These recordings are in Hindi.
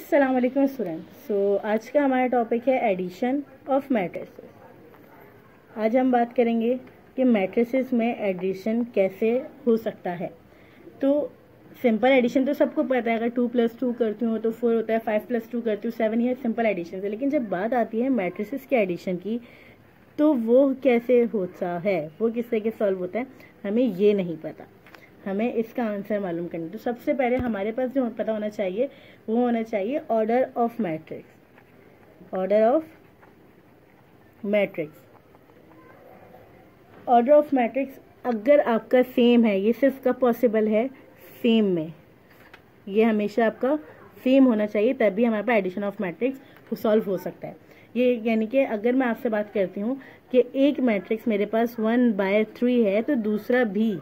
अस्सलाम वालेकुम स्टूडेंट। आज का हमारा टॉपिक है एडिशन ऑफ मैट्रिसेस। आज हम बात करेंगे कि मैट्रिसेस में एडिशन कैसे हो सकता है। तो सिंपल एडिशन तो सबको पता है, अगर 2 + 2 करती हूँ तो 4 होता है, 5 + 2 करती हूँ 7, ये सिंपल एडिशन है। लेकिन जब बात आती है मैट्रिसेस के एडिशन की तो वो कैसे होता है, वो किस तरह के सॉल्व होता है, हमें ये नहीं पता। हमें इसका आंसर मालूम करना। तो सबसे पहले हमारे पास जो पता होना चाहिए वो होना चाहिए order of matrix. Order of matrix order of matrix अगर आपका सेम है, ये सिर्फ कब पॉसिबल है, सेम में, ये हमेशा आपका सेम होना चाहिए, तभी हमारे पास एडिशन ऑफ मैट्रिक्स सॉल्व हो सकता है। ये यानी कि अगर मैं आपसे बात करती हूँ कि एक मैट्रिक्स मेरे पास 1/3 है तो दूसरा भी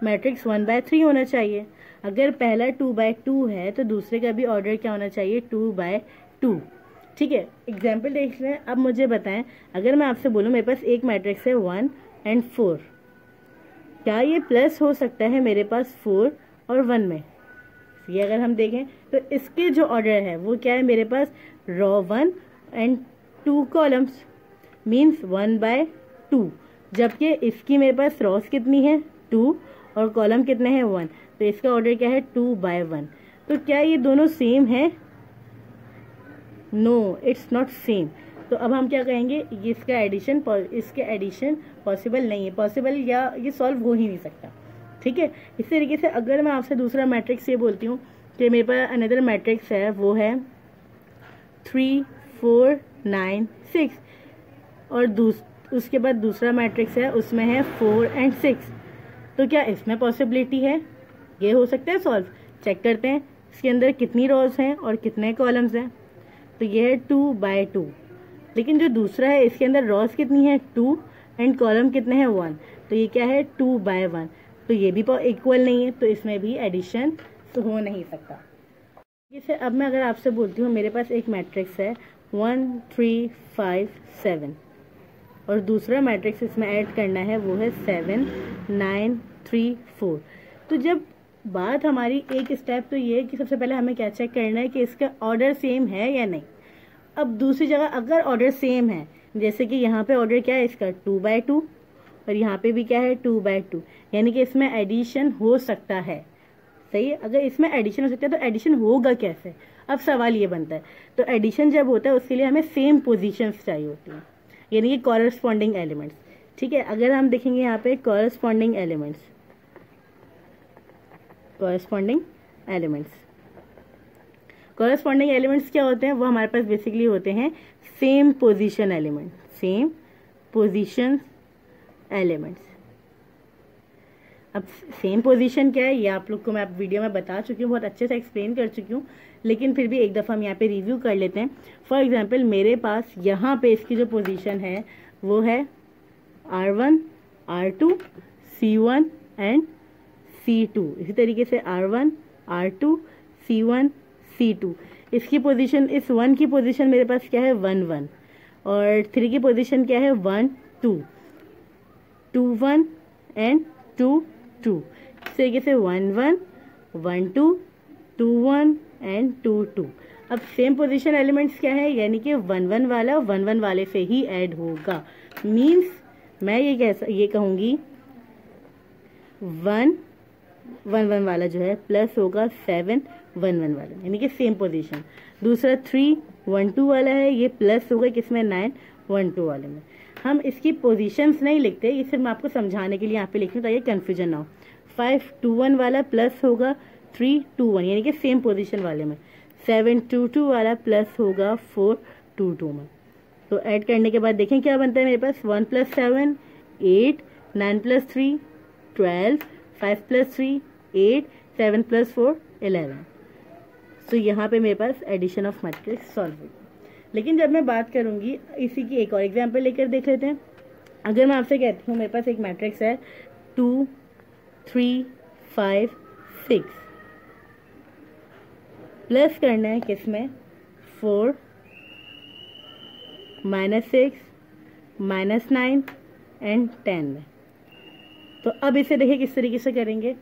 मैट्रिक्स 1/3 होना चाहिए। अगर पहला 2/2 है तो दूसरे का भी ऑर्डर क्या होना चाहिए, 2/2। ठीक है, एग्जाम्पल देख लें। अब मुझे बताएं, अगर मैं आपसे बोलूं मेरे पास एक मैट्रिक्स है 1 और 4, क्या ये प्लस हो सकता है मेरे पास 4 और 1 में? ये अगर हम देखें तो इसके जो ऑर्डर है वो क्या है, मेरे पास रो 1 और 2 कॉलम्स, मीन्स 1/2, जबकि इसकी मेरे पास रोज कितनी है, 2, और कॉलम कितने हैं, 1, तो इसका ऑर्डर क्या है, 2/1। तो क्या ये दोनों सेम है? No, it's not same. तो अब हम क्या कहेंगे, इसके एडिशन पॉसिबल नहीं है, पॉसिबल या ये सॉल्व हो ही नहीं सकता। ठीक है, इस तरीके से अगर मैं आपसे दूसरा मैट्रिक्स ये बोलती हूँ कि मेरे पास अनदर मैट्रिक्स है, वो है 3 4 9 6, और उसके बाद दूसरा मैट्रिक्स है उसमें है 4 और 6, तो क्या इसमें पॉसिबिलिटी है, ये हो सकता है सॉल्व? चेक करते हैं इसके अंदर कितनी रोज हैं और कितने कॉलम्स हैं। तो ये है 2/2, लेकिन जो दूसरा है इसके अंदर रोज कितनी है, 2, एंड कॉलम कितने हैं, 1, तो ये क्या है, 2/1, तो ये भी इक्वल नहीं है, तो इसमें भी एडिशन हो नहीं सकता। जैसे अब मैं अगर आपसे बोलती हूँ मेरे पास एक मैट्रिक्स है 1 3 5 7, और दूसरा मैट्रिक्स इसमें ऐड करना है वो है 7 9 3 4, तो जब बात हमारी एक स्टेप तो ये है कि सबसे पहले हमें क्या चेक करना है कि इसका ऑर्डर सेम है या नहीं। अब दूसरी जगह अगर ऑर्डर सेम है, जैसे कि यहाँ पे ऑर्डर क्या है इसका, 2/2, और यहाँ पे भी क्या है, 2/2, यानी कि इसमें एडिशन हो सकता है। सही है, अगर इसमें एडिशन हो सकता है तो एडिशन होगा कैसे, अब सवाल ये बनता है। तो एडिशन जब होता है उसके लिए हमें सेम पोजिशंस चाहिए होती हैं, यानी कि कॉरस्पॉन्डिंग एलिमेंट्स। ठीक है, अगर हम देखेंगे यहाँ पे कॉरस्पॉन्डिंग एलिमेंट्स क्या होते हैं, वो हमारे पास बेसिकली होते हैं सेम पोजीशन एलिमेंट्स। अब सेम पोजीशन क्या है ये आप लोग को मैं वीडियो में बता चुकी हूँ, बहुत अच्छे से एक्सप्लेन कर चुकी हूँ, लेकिन फिर भी एक दफ़ा हम यहाँ पे रिव्यू कर लेते हैं। फॉर एग्जांपल मेरे पास यहाँ पे इसकी जो पोजीशन है वो है R1 R2 C1 and C2। इसी तरीके से R1 R2 C1 C2, इसकी पोजीशन, इस 1 की पोजीशन मेरे पास क्या है, 1 1, और 3 की पोजीशन क्या है, 1 2 2 1 एंड 2 2। इस तरीके से 1 1 1 2 2 1 एंड 2 2। अब सेम पोजीशन एलिमेंट्स क्या है, यानी कि 1 1 वाला 1 1 वाले से ही ऐड होगा, मीन्स मैं ये कहूँगी 1 1 1 वाला जो है प्लस होगा 7 1 1 वाला, यानी कि सेम पोजीशन। दूसरा 3 1 2 वाला है, ये प्लस होगा किसमें, 9 1 2 वाले में। हम इसकी पोजीशंस नहीं लिखते, ये सिर्फ मैं आपको समझाने के लिए यहाँ पे लिख रही हूँ ताकि कंफ्यूजन ना हो। 5 2 1 वाला प्लस होगा 3 2 1, यानी कि सेम पोजीशन वाले में। 7 2 2 वाला प्लस होगा 4 2 2 में। तो ऐड करने के बाद देखें क्या बनता है मेरे पास, 1 + 7 8, 9 + 3 12, 5 + 3 8, 7 + 4 11। तो यहाँ पे मेरे पास एडिशन ऑफ मैट्रिक्स सॉल्व हुई। लेकिन जब मैं बात करूँगी इसी की एक और एग्जांपल लेकर देख लेते हैं। अगर मैं आपसे कहती हूँ मेरे पास एक मैट्रिक्स है 2 3 5 6, प्लस करना है किसमें, 4 -6 -9 एंड 10 में। तो अब इसे देखिए किस तरीके से करेंगे,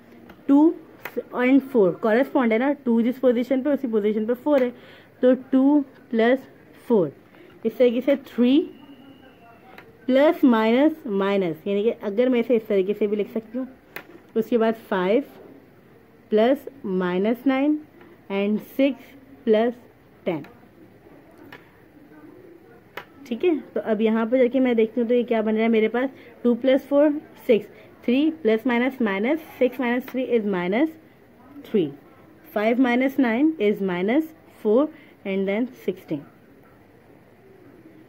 2 एंड 4 कॉरेस्पॉन्ड है ना, 2 जिस पोजीशन पे उसी पोजीशन पे 4 है, तो 2 प्लस 4, इस तरीके से 3 प्लस माइनस माइनस, यानी कि अगर मैं इसे इस तरीके से भी लिख सकती हूँ, उसके बाद 5 प्लस माइनस 9 एंड 6 प्लस 10। ठीक है, तो अब यहाँ पर जाके मैं देखती हूँ तो ये क्या बन रहा है मेरे पास, 2 plus 4 6, 3 plus minus minus 6 minus 3 is minus 3, 5 minus 9 is minus 4 and then 16।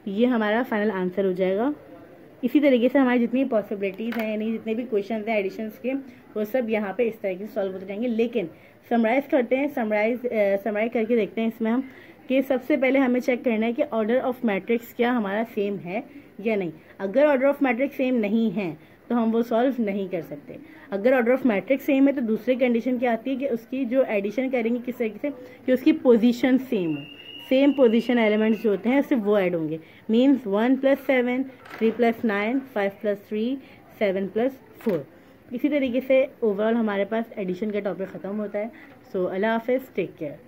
ये हमारा फाइनल आंसर हो जाएगा। इसी तरीके से हमारी जितनी पॉसिबिलिटीज़ हैं, यानी जितने भी क्वेश्चन हैं एडिशंस के, वो सब यहाँ पे इस तरीके से सॉल्व होते जाएंगे। लेकिन समराइज़ करते हैं, समराइज करके देखते हैं इसमें हम कि सबसे पहले हमें चेक करना है कि ऑर्डर ऑफ मैट्रिक्स क्या हमारा सेम है या नहीं। अगर ऑर्डर ऑफ मैट्रिक्स सेम नहीं है तो हम वो सॉल्व नहीं कर सकते। अगर ऑर्डर ऑफ मैट्रिक्स सेम है तो दूसरी कंडीशन क्या आती है कि उसकी जो एडिशन करेंगे किस तरीके से कि उसकी पोजीशन सेम हो, सेम पोजीशन एलिमेंट्स जो होते हैं सिर्फ वो ऐड होंगे। Means 1 plus 7, 3 plus 9, 5 plus 3, 7 plus 4। इसी तरीके से ओवरऑल हमारे पास एडिशन का टॉपिक ख़त्म होता है। सो अल्लाह हाफिज़, टेक केयर।